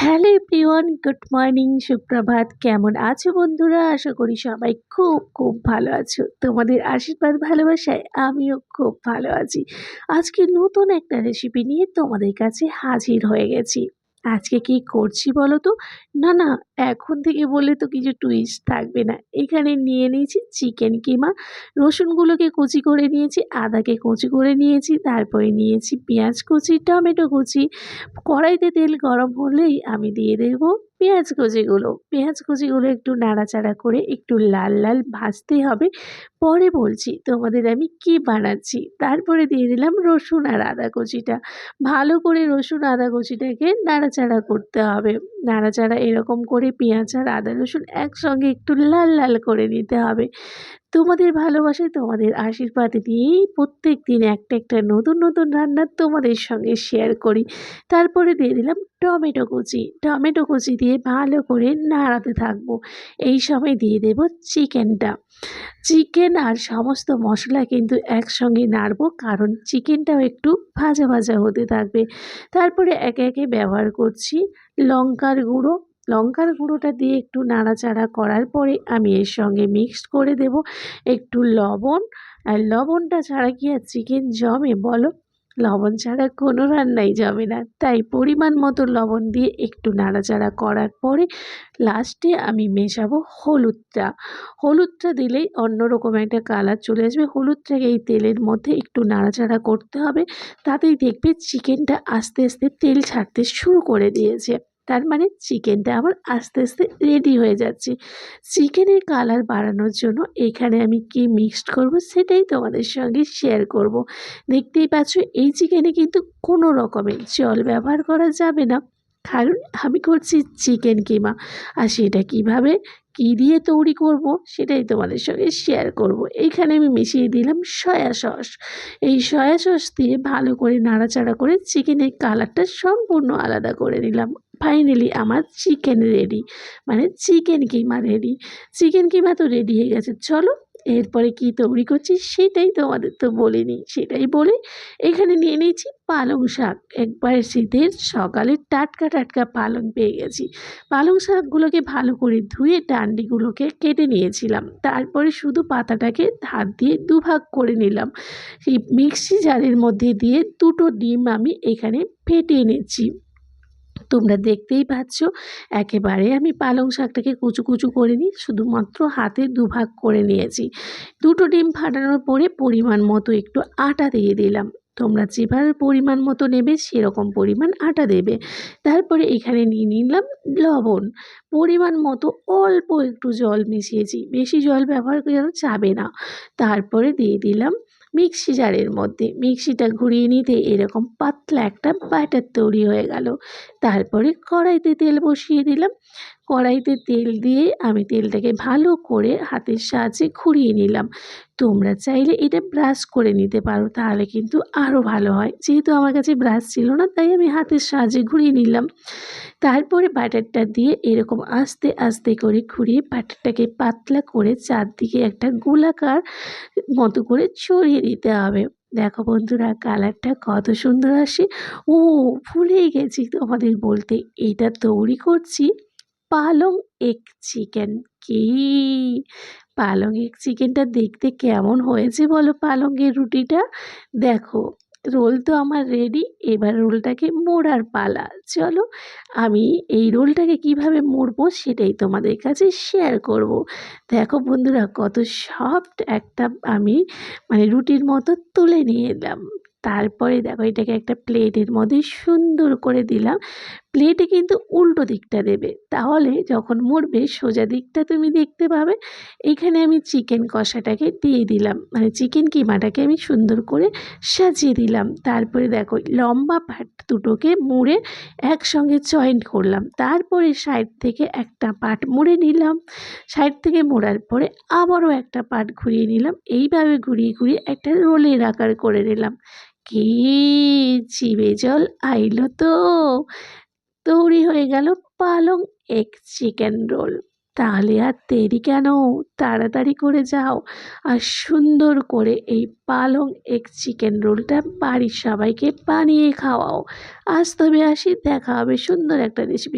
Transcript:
Hello everyone, good morning, সুপ্রভাত। কেমন আছো বন্ধুরা? আশা করি সবাই খুব খুব ভালো আছো। তোমাদের আশীর্বাদ ভালোবাসায় আমিও খুব ভালো আছি। আজকে নতুন একটা রেসিপি নিয়ে তোমাদের কাছে হাজির হয়ে গেছি। আজকে কি করছি বলো তো? না, এখন থেকে বললে তো কিছু টুইস্ট থাকবে না। এখানে নিয়ে নিয়েছি চিকেন কিমা। রসুনগুলোকে কুচি করে নিয়েছি, আদাকে কুচি করে নিয়েছি, তারপরে নিয়েছি পেঁয়াজ কুচি, টমেটো কুচি। কড়াইতে তেল গরম হলেই আমি দিয়ে দেব পেঁয়াজ কুচিগুলো। পেঁয়াজ কুচিগুলো একটু নাড়াচাড়া করে একটু লাল লাল ভাজতে হবে। পরে বলছি তোমাদের আমি কি বানাচ্ছি। তারপরে দিয়ে দিলাম রসুন আর আদা কুচিটা। ভালো করে রসুন আদা কুচিটাকে নাড়াচাড়া করতে হবে। নাড়াচাড়া এরকম করে পেঁয়াজ আর আদা রসুন একসঙ্গে একটু লাল লাল করে নিতে হবে। তোমাদের ভালোবাসায়, তোমাদের আশীর্বাদ নিয়েই প্রত্যেকদিন একটা একটা নতুন নতুন রান্না তোমাদের সঙ্গে শেয়ার করি। তারপরে দিয়ে দিলাম টমেটো কুচি। টমেটো কুচি দিয়ে ভালো করে নাড়াতে থাকবো। এই সময় দিয়ে দেব চিকেনটা। চিকেন আর সমস্ত মশলা কিন্তু একসঙ্গে নাড়বো, কারণ চিকেনটাও একটু ভাজা ভাজা হতে থাকবে। তারপরে একে একে ব্যবহার করছি লঙ্কার গুঁড়ো। লঙ্কার গুঁড়োটা দিয়ে একটু নাড়াচাড়া করার পরে আমি এর সঙ্গে মিক্সড করে দেব একটু লবণ। আর লবণটা ছাড়া কি আর চিকেন জমে বলো? লবণ ছাড়া কোনো রান্নাই জমে না। তাই পরিমাণ মতো লবণ দিয়ে একটু নাড়াচাড়া করার পরে লাস্টে আমি মেশাবো হলুদটা। হলুদটা দিলেই অন্যরকম একটা কালার চলে আসবে। হলুদটাকে এই তেলের মধ্যে একটু নাড়াচাড়া করতে হবে। তাতেই দেখবে চিকেনটা আস্তে আস্তে তেল ছাড়তে শুরু করে দিয়েছে। তার মানে চিকেনটা আমার আস্তে আস্তে রেডি হয়ে যাচ্ছে। চিকেনের কালার বাড়ানোর জন্য এখানে আমি কি মিক্সড করব সেটাই তোমাদের সঙ্গে শেয়ার করব। দেখতেই পাচ্ছ এই চিকেনে কিন্তু কোনো রকমের জল ব্যবহার করা যাবে না, কারণ আমি করছি চিকেন কিমা। আর সেটা কিভাবে কি দিয়ে তৈরি করব সেটাই তোমাদের সঙ্গে শেয়ার করব। এইখানে আমি মিশিয়ে দিলাম সয়া সস। এই সয়া সস দিয়ে ভালো করে নাড়াচাড়া করে চিকেনের কালারটা সম্পূর্ণ আলাদা করে নিলাম। ফাইনালি আমার চিকেন রেডি, মানে চিকেন কিমা রেডি। চিকেন কিমা তো রেডি হয়ে গেছে। চলো এরপরে কি তৈরি করছি সেটাই তোমাদের তো বলিনি, সেটাই বলি। এখানে নিয়ে নিয়েছি পালং শাক। একবার শীতের সকালে টাটকা টাটকা পালং পেয়ে গেছি। পালং শাকগুলোকে ভালো করে ধুয়ে ডান্ডিগুলোকে কেটে নিয়েছিলাম। তারপরে শুধু পাতাটাকে হাত দিয়ে দুভাগ করে নিলাম। সেই মিক্সি জারের মধ্যে দিয়ে দুটো ডিম আমি এখানে ফেটিয়ে নিচ্ছি। তোমরা দেখতেই পাচ্ছ একেবারে আমি পালং শাকটাকে কুচু কুচু করিনি, শুধুমাত্র হাতে দুভাগ করে নিয়েছি। দুটো ডিম ফাটানোর পরে পরিমাণ মতো একটু আটা দিয়ে দিলাম। তোমরা যেভাবে পরিমাণ মতো নেবে সেরকম পরিমাণ আটা দেবে। তারপরে এখানে নিয়ে নিলাম লবণ। পরিমাণ মতো অল্প একটু জল মিশিয়েছি, বেশি জল ব্যবহার করা যাবে না। তারপরে দিয়ে দিলাম মিক্সি জারের মধ্যে। মিক্সিটা ঘুরিয়ে নিতে এরকম পাতলা একটা ব্যাটার তৈরি হয়ে গেল। তারপরে কড়াইতে তেল বসিয়ে দিলাম। কড়াইতে তেল দিয়ে আমি তেলটাকে ভালো করে হাতের সাহায্যে ঘুরিয়ে নিলাম। তোমরা চাইলে এটা ব্রাশ করে নিতে পারো, তাহলে কিন্তু আরও ভালো হয়। যেহেতু আমার কাছে ব্রাশ ছিল না তাই আমি হাতের সাহায্যে ঘুরিয়ে নিলাম। তারপরে বাটারটা দিয়ে এরকম আস্তে আস্তে করে ঘুরিয়ে বাটারটাকে পাতলা করে চারদিকে একটা গোলাকার মতো করে ছড়িয়ে দিতে হবে। দেখো বন্ধুরা কালারটা কত সুন্দর আসে। ও, ভুলেই গেছি তোমাদের বলতে, এটা তৈরি করছি পালং এগ চিকেন। কি পালং এগ চিকেনটা দেখতে কেমন হয়েছে বলো? পালংয়ের রুটিটা দেখো। রোল তো আমার রেডি, এবার রোলটাকে মোড়ার পালা। চলো আমি এই রোলটাকে কিভাবে মোড়বো সেটাই তোমাদের কাছে শেয়ার করব। দেখো বন্ধুরা কত সফট একটা আমি মানে রুটির মতো তুলে নিয়ে এলাম। তারপরে দেখো এটাকে একটা প্লেটের মধ্যে সুন্দর করে দিলাম। প্লেটে কিন্তু উল্টো দিকটা দেবে, তাহলে যখন মুড়বে সোজা দিকটা তুমি দেখতে পাবে। এখানে আমি চিকেন কষাটাকে দিয়ে দিলাম, মানে চিকেন কিমাটাকে আমি সুন্দর করে সাজিয়ে দিলাম। তারপরে দেখো লম্বা পার্ট দুটোকে মুড়ে একসঙ্গে জয়েন্ট করলাম। তারপরে সাইড থেকে একটা পার্ট মুড়ে নিলাম। সাইড থেকে মোড়ার পরে আবারও একটা পার্ট ঘুরিয়ে নিলাম। এইভাবে ঘুরিয়ে ঘুরিয়ে একটা রোলের আকার করে নিলাম। কি জিভে জল আইলো তো! তৈরি হয়ে গেল পালং এগ চিকেন রোল। তাহলে আর দেরি কেন? তাড়াতাড়ি করে যাও আর সুন্দর করে এই পালং এগ চিকেন রোলটা বাড়ির সবাইকে বানিয়ে খাওয়াও। আজ তবে আসি, দেখা হবে সুন্দর একটা রেসিপি।